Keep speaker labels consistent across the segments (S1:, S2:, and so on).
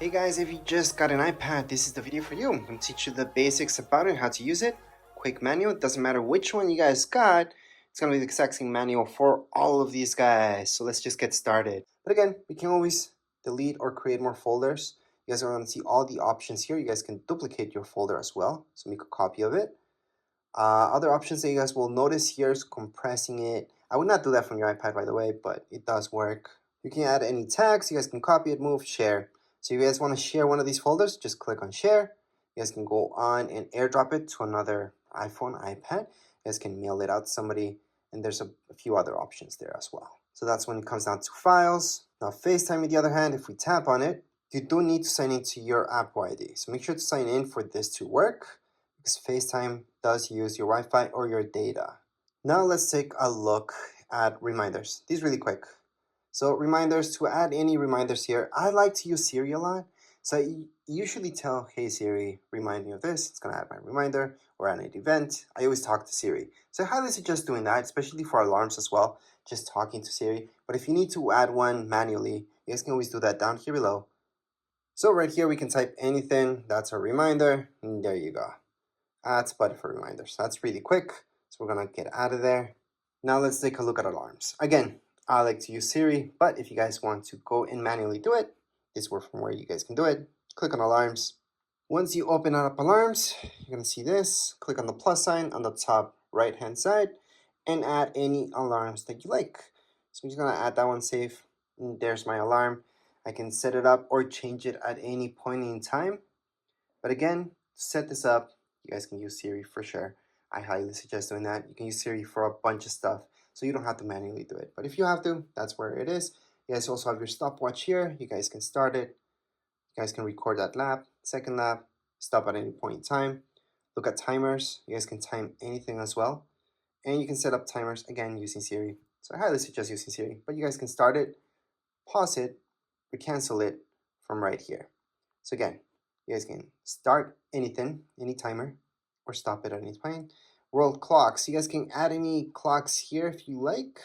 S1: Hey guys, if you just got an iPad, this is the video for you. I'm going to teach you the basics about it, how to use it. Quick manual, it doesn't matter which one you guys got, it's going to be the exact same manual for all of these guys. So let's just get started. But again, we can always delete or create more folders. You guys are going to see all the options here. You guys can duplicate your folder as well, so make a copy of it. Other options that you guys will notice here is compressing it. I would not do that from your iPad, by the way, but it does work. You can add any tags. You guys can copy it, move, share. So if you guys want to share one of these folders, just click on share. You guys can go on and airdrop it to another iPhone, iPad. You guys can mail it out to somebody, and there's a few other options there as well. So that's when it comes down to files. Now FaceTime, on the other hand, if we tap on it, you do need to sign into your Apple ID. So make sure to sign in for this to work, because FaceTime does use your Wi-Fi or your data. Now let's take a look at reminders. These really quick. So reminders, to add any reminders here, I like to use Siri a lot. So I usually tell, hey Siri, remind me of this. It's gonna add my reminder, or add an event. I always talk to Siri. So I highly suggest doing that, especially for alarms as well, just talking to Siri. But if you need to add one manually, you guys can always do that down here below. So right here, we can type anything. That's a reminder, and there you go. Add button for reminders. That's really quick. So we're gonna get out of there. Now let's take a look at alarms. Again, I like to use Siri, but if you guys want to go and manually do it, this is from where you guys can do it. Click on alarms. Once you open up alarms, you're gonna see this. Click on the plus sign on the top right hand side and add any alarms that you like. So I'm just gonna add that one, save. And there's my alarm. I can set it up or change it at any point in time. But again, to set this up, you guys can use Siri for sure. I highly suggest doing that. You can use Siri for a bunch of stuff, so you don't have to manually do it. But if you have to, that's where it is. You guys also have your stopwatch here. You guys can start it. You guys can record that lap, second lap, stop at any point in time. Look at timers. You guys can time anything as well. And you can set up timers, again, using Siri. So I highly suggest using Siri. But you guys can start it, pause it, or cancel it from right here. So again, you guys can start anything, any timer, or stop it at any point. World clocks. You guys can add any clocks here if you like.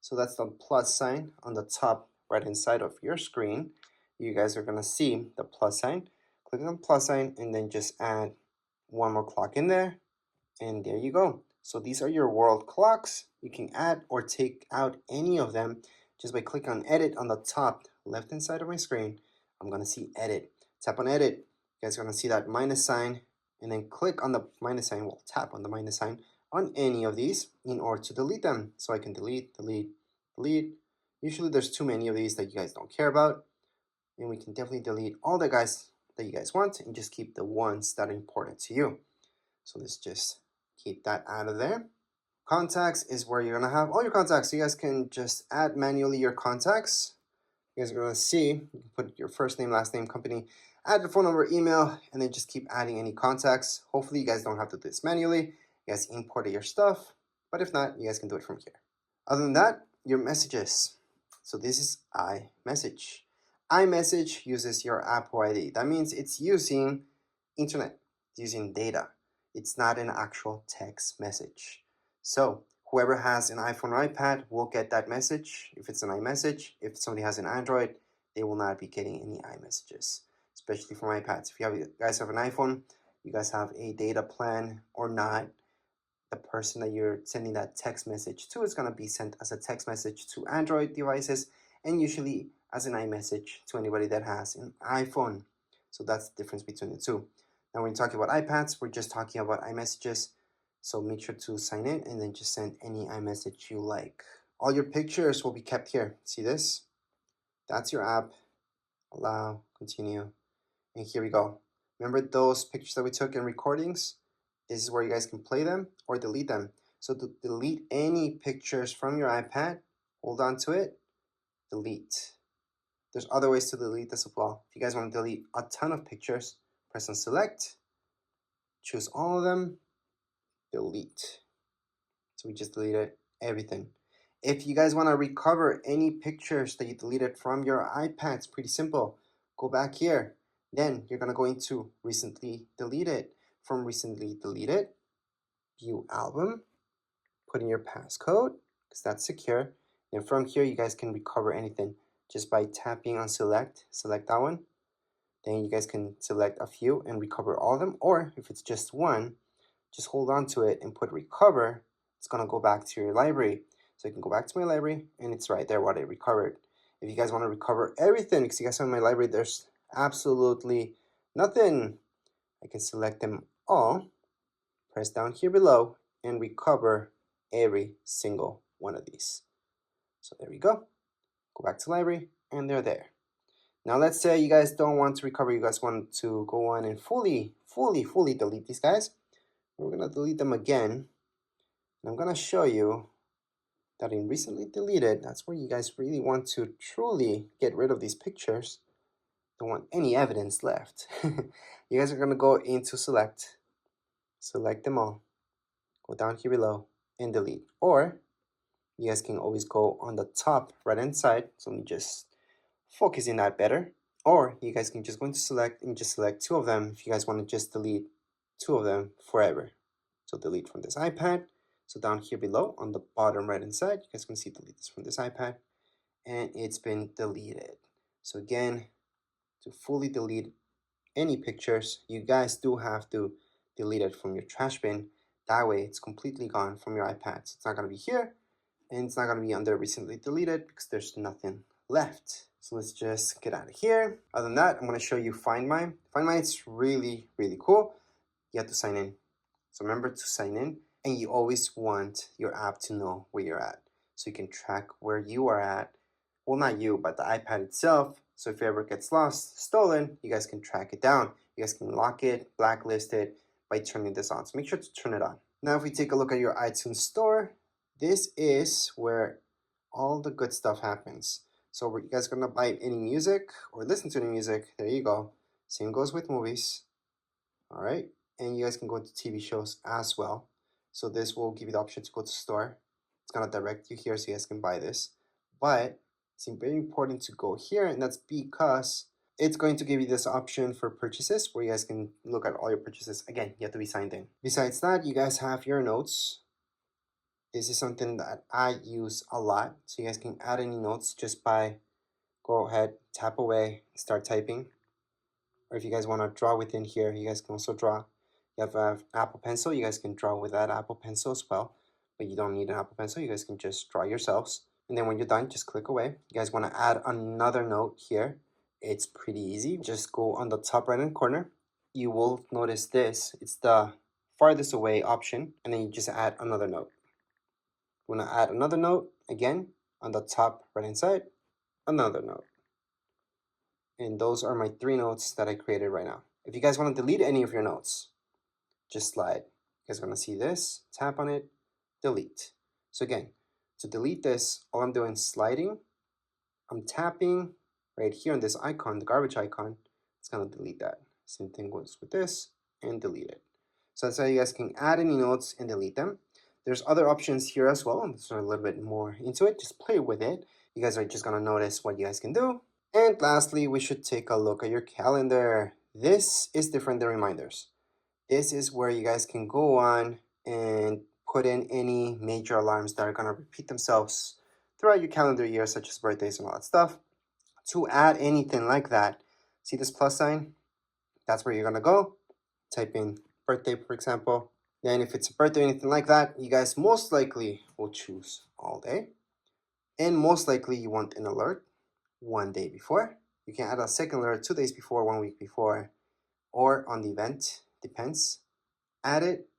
S1: So that's the plus sign on the top right hand side of your screen. You guys are gonna see the plus sign. Click on the plus sign and then just add one more clock in there. And there you go. So these are your world clocks. You can add or take out any of them just by clicking on edit on the top left hand side of my screen. I'm gonna see edit. Tap on edit. You guys are gonna see that minus sign, and then click on the minus sign. Well, tap on the minus sign on any of these in order to delete them. So I can delete, delete, delete. Usually there's too many of these that you guys don't care about, and we can definitely delete all the guys that you guys want and just keep the ones that are important to you. So let's just keep that out of there. Contacts is where you're gonna have all your contacts. So you guys can just add manually your contacts. You guys are gonna see, you can put your first name, last name, company, add the phone number, email, and then just keep adding any contacts. Hopefully you guys don't have to do this manually. You guys import your stuff, but if not, you guys can do it from here. Other than that, your messages. So this is iMessage. iMessage uses your Apple ID. That means it's using internet, it's using data. It's not an actual text message. So whoever has an iPhone or iPad will get that message if it's an iMessage. If somebody has an Android, they will not be getting any iMessages, especially for iPads. If you guys have an iPhone, you guys have a data plan or not, the person that you're sending that text message to is going to be sent as a text message to Android devices and usually as an iMessage to anybody that has an iPhone. So that's the difference between the two. Now, when you're talking about iPads, we're just talking about iMessages. So make sure to sign in and then just send any iMessage you like. All your pictures will be kept here. See this? That's your app. Allow, continue. And here we go. Remember those pictures that we took in recordings? This is where you guys can play them or delete them. So to delete any pictures from your iPad, hold on to it, delete. There's other ways to delete this as well. If you guys want to delete a ton of pictures, press on select, choose all of them, delete. So we just deleted everything. If you guys want to recover any pictures that you deleted from your iPad, it's pretty simple. Go back here. Then you're going to go into recently deleted. From recently deleted, view album, put in your passcode because that's secure. And from here, you guys can recover anything just by tapping on select that one. then you guys can select a few and recover all of them, or if it's just one, just hold on to it and put recover. It's gonna go back to your library. So you can go back to my library and it's right there what I recovered. If you guys want to recover everything, because you guys have in my library, there's absolutely nothing. I can select them all, press down here below, and recover every single one of these. So there we go. Go back to library, and they're there. Now let's say you guys don't want to recover, you guys want to go on and fully delete these guys. We're gonna delete them again. And I'm gonna show you that in recently deleted, that's where you guys really want to truly get rid of these pictures. Don't want any evidence left. You guys are gonna go into select them all, go down here below and delete. Or you guys can always go on the top right hand side. So let me just focus in that better. Or you guys can just go into select and just select two of them if you guys want to just delete two of them forever. So delete from this iPad. So down here below on the bottom right hand side, you guys can see delete this from this iPad, and it's been deleted. So again, to fully delete any pictures, you guys do have to delete it from your trash bin. That way it's completely gone from your iPad. So it's not going to be here, and it's not going to be under recently deleted because there's nothing left. So let's just get out of here. Other than that, I'm going to show you Find My. Find My is really cool. You have to sign in. So remember to sign in, and you always want your app to know where you're at, so you can track where you are at. Well, not you, but the iPad itself. So if it ever gets lost, stolen, you guys can track it down. You guys can lock it, blacklist it by turning this on. So make sure to turn it on. Now, if we take a look at your iTunes store, this is where all the good stuff happens. So were you guys gonna buy any music or listen to any music? There you go. Same goes with movies. All right, and you guys can go to TV shows as well. So this will give you the option to go to store. It's gonna direct you here so you guys can buy this. But it's very important to go here, and that's because it's going to give you this option for purchases where you guys can look at all your purchases. Again, you have to be signed in. Besides that, you guys have your notes. This is something that I use a lot. So you guys can add any notes just by go ahead, tap away, start typing. Or if you guys want to draw within here, you guys can also draw. You have an Apple Pencil, you guys can draw with that Apple Pencil as well. But you don't need an Apple Pencil, you guys can just draw yourselves. And then when you're done, just click away. You guys want to add another note here. It's pretty easy. Just go on the top right hand corner. You will notice this. It's the farthest away option. And then you just add another note. You want to add another note, again, on the top right hand side, another note. And those are my 3 notes that I created right now. If you guys want to delete any of your notes, just slide. You guys are going to see this, tap on it, delete. So again, to delete this, all I'm doing is sliding. I'm tapping right here on this icon, the garbage icon. It's going to delete that. Same thing goes with this, and delete it. So that's how you guys can add any notes and delete them. There's other options here as well. So a little bit more into it. Just play with it. You guys are just going to notice what you guys can do. And lastly, we should take a look at your calendar. This is different than reminders. This is where you guys can go on and put in any major alarms that are going to repeat themselves throughout your calendar year, such as birthdays and all that stuff. To add anything like that, see this plus sign? That's where you're going to go. Type in birthday, for example. Then if it's a birthday or anything like that, you guys most likely will choose all day. And most likely you want an alert 1 day before. You can add a second alert 2 days before, 1 week before, or on the event, depends. Add it,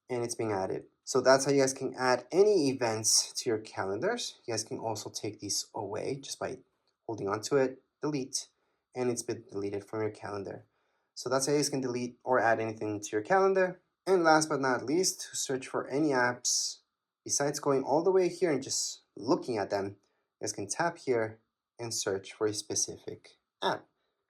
S1: and it's being added. So that's how you guys can add any events to your calendars. You guys can also take these away just by holding onto it, delete, and it's been deleted from your calendar. So that's how you guys can delete or add anything to your calendar. And last but not least, to search for any apps, besides going all the way here and just looking at them, you guys can tap here and search for a specific app,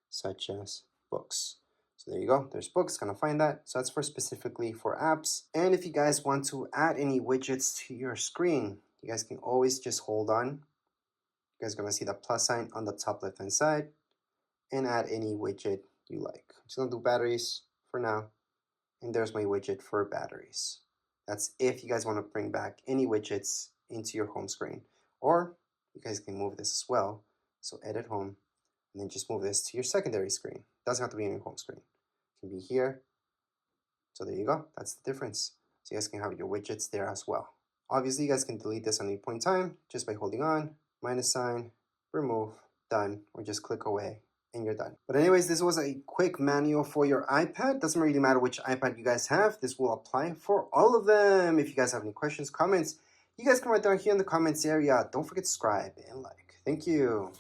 S1: such as books. So there you go, there's books, gonna find that. So that's for specifically for apps. And if you guys want to add any widgets to your screen, you guys can always just hold on. You guys are gonna see the plus sign on the top left hand side and add any widget you like. I'm just gonna do batteries for now. And there's my widget for batteries. That's if you guys want to bring back any widgets into your home screen. Or you guys can move this as well. So edit home, and then just move this to your secondary screen. Doesn't have to be in your home screen. It can be here. So there you go. That's the difference. So you guys can have your widgets there as well. Obviously, you guys can delete this at any point in time just by holding on, minus sign, remove, done, or just click away and you're done. But anyways, this was a quick manual for your iPad. Doesn't really matter which iPad you guys have. This will apply for all of them. If you guys have any questions, comments, you guys can write down here in the comments area. Don't forget to subscribe and like. Thank you.